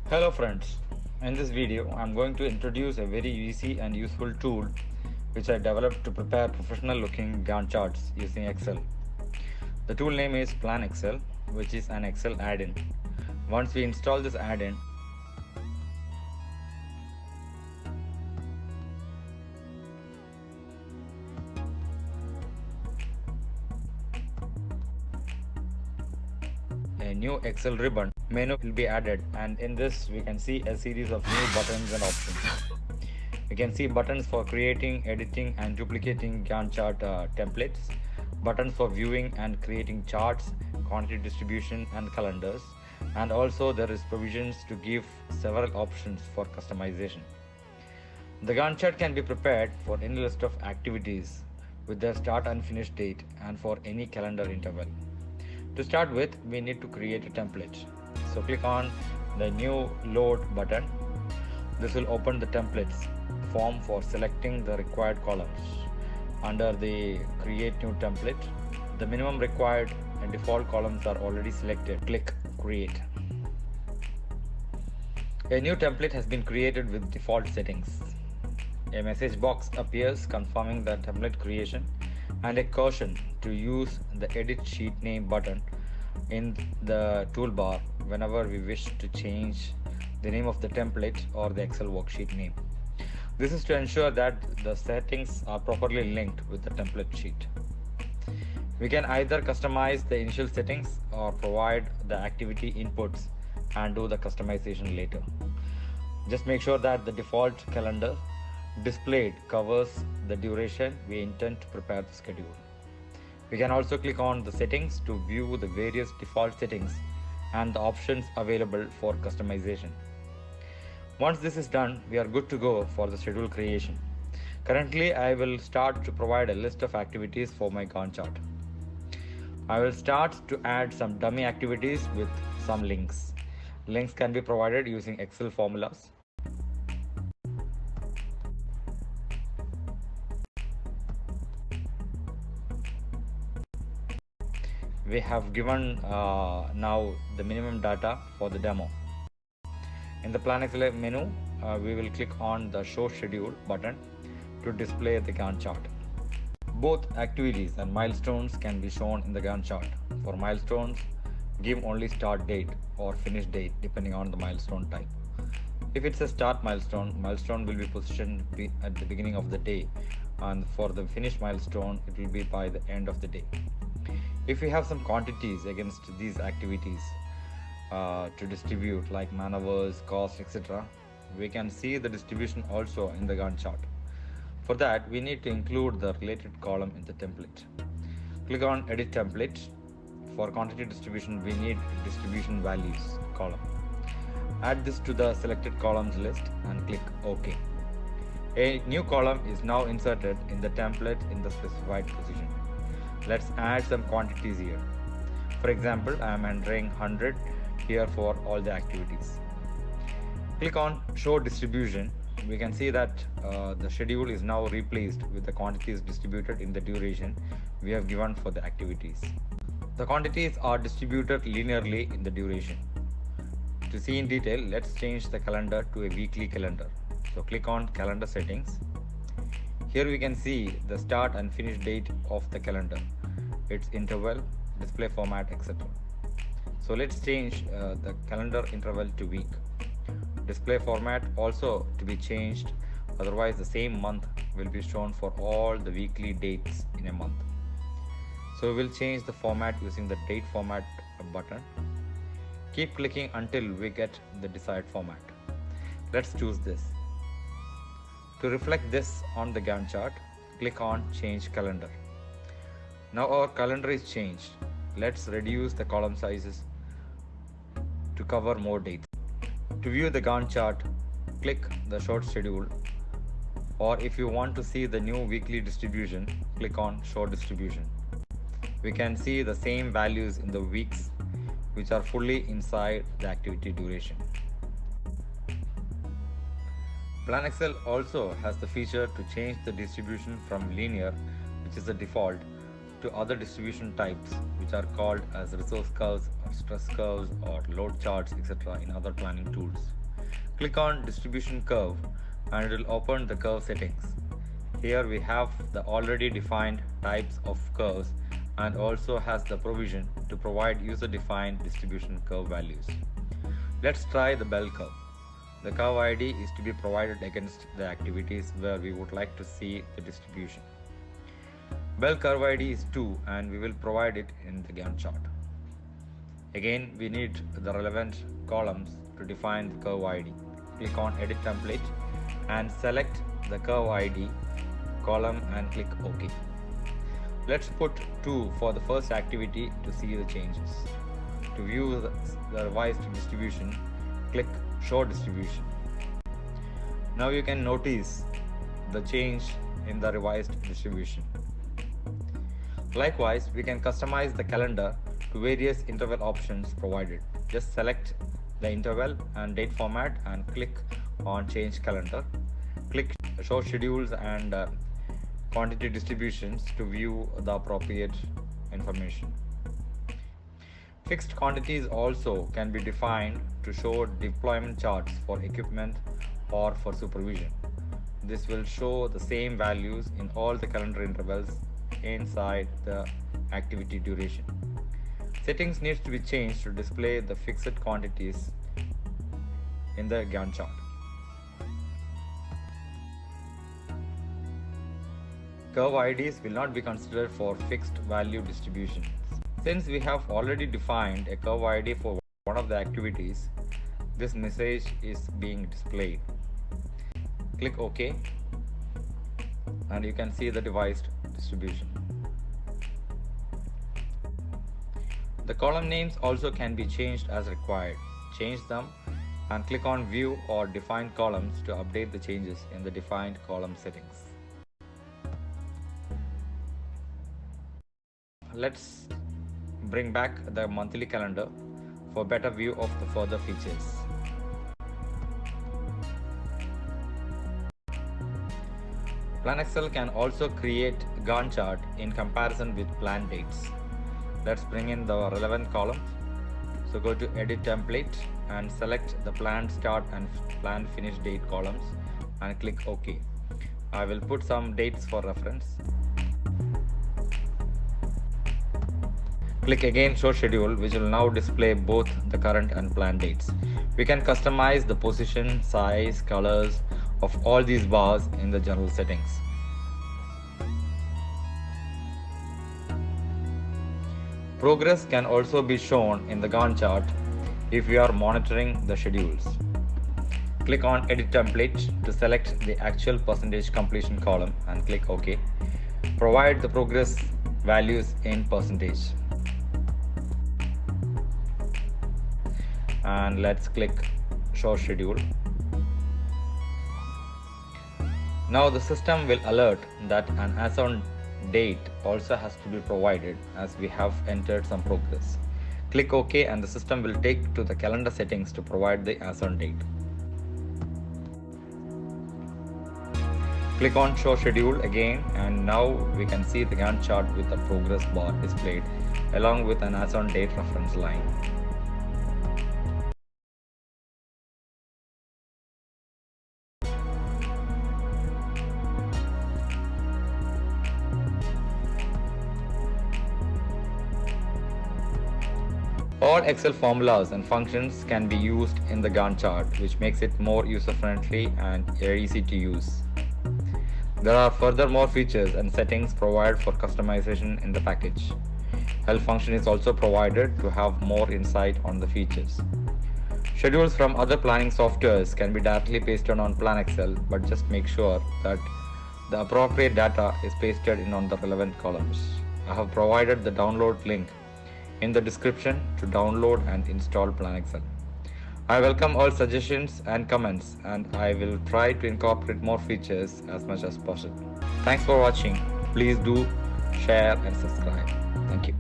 Hello friends, in this video I'm going to introduce a very easy and useful tool which I developed to prepare professional looking Gantt charts using Excel. The tool name is Plan Excel, which is an Excel add-in. Once we install this add-in, a new Excel ribbon menu will be added, and in this we can see a series of new buttons and options. We can see buttons for creating, editing and duplicating Gantt chart templates, buttons for viewing and creating charts, quantity distribution and calendars, and also there is provisions to give several options for customization. The Gantt chart can be prepared for any list of activities with their start and finish date and for any calendar interval. To start with, we need to create a template. So click on the new load button. This will open the templates form for selecting the required columns. Under the create new template, the minimum required and default columns are already selected. Click create. A new template has been created with default settings. A message box appears confirming the template creation and a caution to use the edit sheet name button in the toolbar whenever we wish to change the name of the template or the Excel worksheet name. This is to ensure that the settings are properly linked with the template sheet. We can either customize the initial settings or provide the activity inputs and do the customization later. Just make sure that the default calendar displayed covers the duration we intend to prepare the schedule. We can also click on the settings to view the various default settings and the options available for customization. Once this is done, we are good to go for the schedule creation. Currently, I will start to provide a list of activities for my Gantt chart. I will start to add some dummy activities with some links. Links can be provided using Excel formulas. We have given now the minimum data for the demo. In the Plan Excel menu, we will click on the Show Schedule button to display the Gantt chart. Both activities and milestones can be shown in the Gantt chart. For milestones, give only start date or finish date depending on the milestone type. If it's a start milestone, milestone will be positioned at the beginning of the day, and for the finish milestone, it will be by the end of the day. If we have some quantities against these activities to distribute, like man hours, cost, etc., we can see the distribution also in the Gantt chart. For that, we need to include the related column in the template. Click on Edit Template. For quantity distribution, we need distribution values column. Add this to the selected columns list and click OK. A new column is now inserted in the template in the specified position. Let's add some quantities here. For example, I am entering 100 here for all the activities. Click on Show Distribution. We can see that the schedule is now replaced with the quantities distributed in the duration we have given for the activities. The quantities are distributed linearly in the duration. To see in detail, let's change the calendar to a weekly calendar. So click on Calendar Settings. Here we can see the start and finish date of the calendar, its interval, display format, etc. So let's change the calendar interval to week. Display format also to be changed, otherwise the same month will be shown for all the weekly dates in a month. So we will change the format using the date format button. Keep clicking until we get the desired format. Let's choose this. To reflect this on the Gantt chart, click on Change Calendar. Now our calendar is changed. Let's reduce the column sizes to cover more dates. To view the Gantt chart, click the Short Schedule, or if you want to see the new weekly distribution, click on Show Distribution. We can see the same values in the weeks, which are fully inside the activity duration. Plan Excel also has the feature to change the distribution from linear, which is the default, to other distribution types which are called as resource curves or stress curves or load charts, etc. in other planning tools. Click on distribution curve and it will open the curve settings. Here we have the already defined types of curves and also has the provision to provide user-defined distribution curve values. Let's try the bell curve. The curve ID is to be provided against the activities where we would like to see the distribution. Bell curve ID is 2 and we will provide it in the Gantt chart. Again, we need the relevant columns to define the curve ID. Click on Edit Template and select the curve ID column and click OK. Let's put 2 for the first activity to see the changes. To view the revised distribution, click Show Distribution. Now you can notice the change in the revised distribution. Likewise, we can customize the calendar to various interval options provided. Just select the interval and date format and click on Change Calendar. Click Show Schedules and Quantity Distributions to view the appropriate information. Fixed quantities also can be defined to show deployment charts for equipment or for supervision. This will show the same values in all the calendar intervals inside the activity duration. Settings needs to be changed to display the fixed quantities in the Gantt chart. Curve IDs will not be considered for fixed value distributions. Since we have already defined a curve ID for one of the activities, this message is being displayed. Click OK and you can see the devised distribution. The column names also can be changed as required. Change them and click on View or Define Columns to update the changes in the defined column settings. Let's bring back the monthly calendar for better view of the further features. PlanExcel can also create Gantt chart in comparison with plan dates. Let's bring in the relevant columns. So go to Edit Template and select the Plan Start and Plan Finish Date columns and click OK. I will put some dates for reference. Click again Show Schedule, which will now display both the current and planned dates. We can customize the position, size, colors of all these bars in the general settings. Progress can also be shown in the Gantt chart if we are monitoring the schedules. Click on Edit Template to select the actual percentage completion column and click OK. Provide the progress values in percentage. And let's click Show Schedule. Now the system will alert that an as on date also has to be provided as we have entered some progress. Click OK and the system will take to the calendar settings to provide the as on date. Click on Show Schedule again and now we can see the Gantt chart with the progress bar displayed along with an as on date reference line. All Excel formulas and functions can be used in the Gantt chart, which makes it more user-friendly and easy to use. There are furthermore features and settings provided for customization in the package. Help function is also provided to have more insight on the features. Schedules from other planning softwares can be directly pasted on PlanExcel, but just make sure that the appropriate data is pasted in on the relevant columns. I have provided the download link in the description to download and install PlanExcel. I welcome all suggestions and comments and I will try to incorporate more features as much as possible. Thanks for watching. Please do share and subscribe. Thank you.